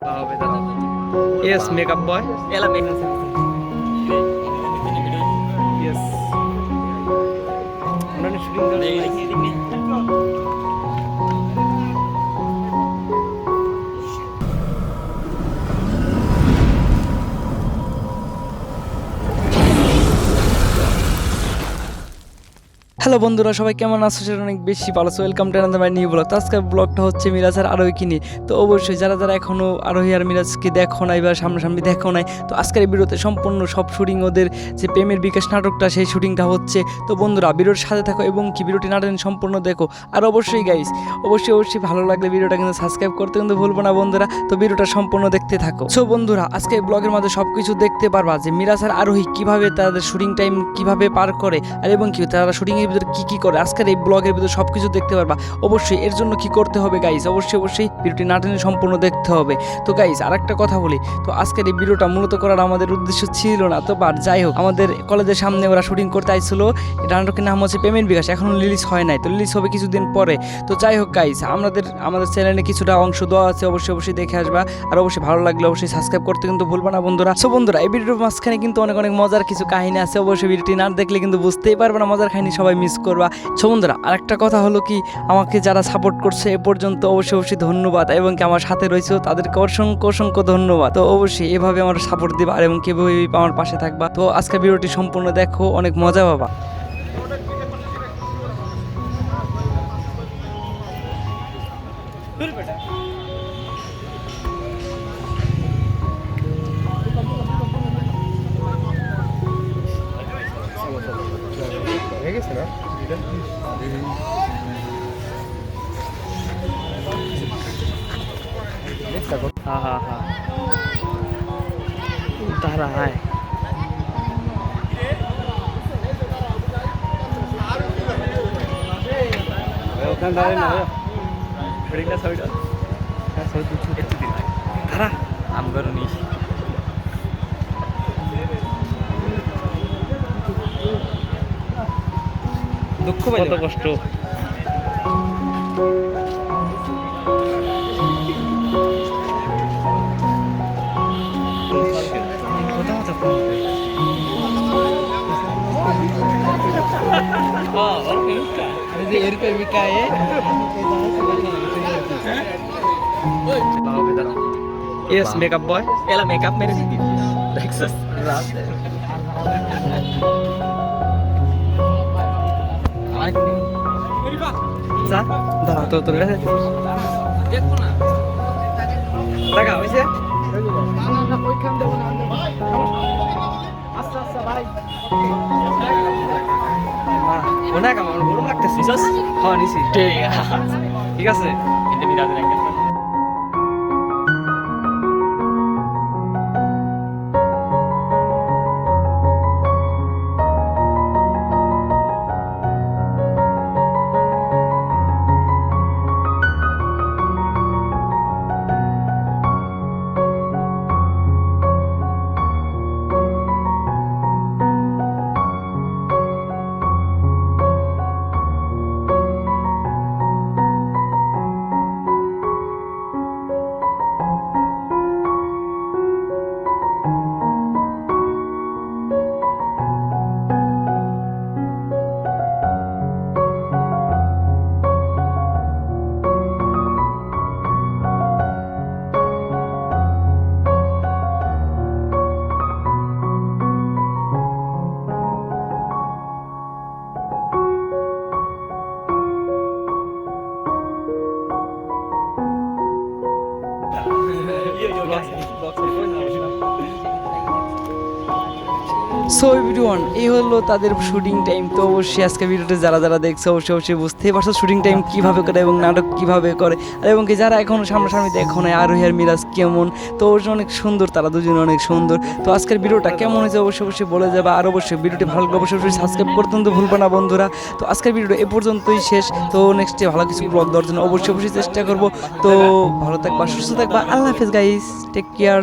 Yes, makeup boy. Ela makeup. Yes. Unahan shooting hello বন্ধুরা, সবাই কেমন আছো? সেটা অনেক বেশি ভালো আছো। Welcome to another my new blog. তো আজকের ব্লগটা হচ্ছে মিরাজ আর আরোহীকে নিয়ে। তো অবশ্যই যারা এখনও আরোহী আর মিরাজকে দেখো নাই বা সামনাসামনি দেখো নাই, তো আজকের এই ভিডিওতে সম্পূর্ণ সব শুটিং, ওদের যে প্রেমের বিকাশ নাটকটা, সেই শুটিংটা হচ্ছে। তো বন্ধুরা, ভিডিওর সাথে থাকো এবং কি ভিডিওটি না টেনে সম্পূর্ণ দেখো। আর অবশ্যই গাইস, অবশ্যই ভালো লাগলে ভিডিওটা কিন্তু সাবস্ক্রাইব করতে কিন্তু ভুলবো না বন্ধুরা। তো ভিডিওটা সম্পূর্ণ দেখতে থাকো। সো বন্ধুরা, আজকে এই ব্লগের মধ্যে সব কিছু দেখতে পারবা যে মিরাজ আর আরোহী কীভাবে তাদের শুটিং টাইম কীভাবে পার করে, আর এবং কি তারা শুটিংয়ের ভিতরে কী করে। আজকের এই ব্লগের ভিতরে সব কিছু দেখতে পারবা। অবশ্যই এর জন্য কি করতে হবে গাইস, অবশ্যই ভিডিওটি না টেনে সম্পূর্ণ দেখতে হবে। তো গাইস, আরেকটা কথা বলি, তো আজকের এই ভিডিওটা মূলত করার আমাদের উদ্দেশ্য ছিল না, তো বাট যাই হোক, আমাদের কলেজের সামনে ওরা শুটিং করতে আইছিল। নাটকের নাম হচ্ছে প্রেমের বিকাশ, এখনও রিলিজ হয় নাই, তো রিলিজ হবে কিছুদিন পরে। তো যাই হোক গাইস, আমাদের চ্যানেলে কিছুটা অংশ দেওয়া আছে, অবশ্যই দেখে আসবা। আর অবশ্যই ভালো লাগলে অবশ্যই সাবস্ক্রাইব করতে কিন্তু ভুলবা না বন্ধুরা। সো বন্ধুরা, এই ভিডিওর মাঝখানে কিন্তু অনেক মজার কিছু কাহিনী আছে। অবশ্যই ভিডিওটি না দেখলে কিন্তু বুঝতেই পারবে না, মজার কাহিনী সবাই মিস করবা। সো বন্ধুরা, আরেকটা কথা হলো কি, আমাকে যারা সাপোর্ট করছে এ পর্যন্ত অবশ্যই ধন্যবাদ, এবং কি আমার সাথে রয়েছে তাদেরকে অসংখ্য ধন্যবাদ। তো অবশ্যই এভাবে আমার সাপোর্ট দিবা এবং কিভাবে আমার পাশে থাকবা। তো আজকে ভিডিওটি সম্পূর্ণ দেখো, অনেক মজা পাবা। হয়ে গেছে না हाँ उतारा है। ওখানে দাঁড়ায় না ছড়িটা ছড়িটা তারা আমগর নি দুঃখ পাই, কত কষ্ট। এর প্রেমিকায় Yes, makeup boy. Ela makeup mere sini. Texas. যা দাঁড়া, তোর কাছে দেখো না। টাকা হয়েছে। অনেক আমার গরম লাগতেছে। হ্যাঁ নিছি, ঠিক আছে। Ini bila ada lagi. So everyone, এই হলো তাদের শুটিং টাইম। তো অবশ্যই আজকে ভিডিওটা যারা দেখছে অবশ্যই বুঝতেই পারছো শুটিং টাইম কীভাবে করে এবং নাটক কীভাবে করে। আর এবং কি যারা এখন সামনাসামনি দেখো না আরোহী আর মিরাজ কেমন, তো অবশ্যই অনেক সুন্দর, তারা দুজনে অনেক সুন্দর। তো আজকের ভিডিওটা কেমন হয়েছে অবশ্যই বলে যাবে। আর অবশ্যই ভিডিওটি ভালো লাগলে অবশ্যই সাবস্ক্রাইব করতে কিন্তু ভুলবে না বন্ধুরা। তো আজকের ভিডিওটা এ পর্যন্তই শেষ। তো নেক্সটে ভালো কিছু ব্লগ দেওয়ার জন্য অবশ্যই চেষ্টা করবো। তো ভালো থাকবা, সুস্থ থাকবা। আল্লাহ হাফেজ গাইস, টেক কেয়ার।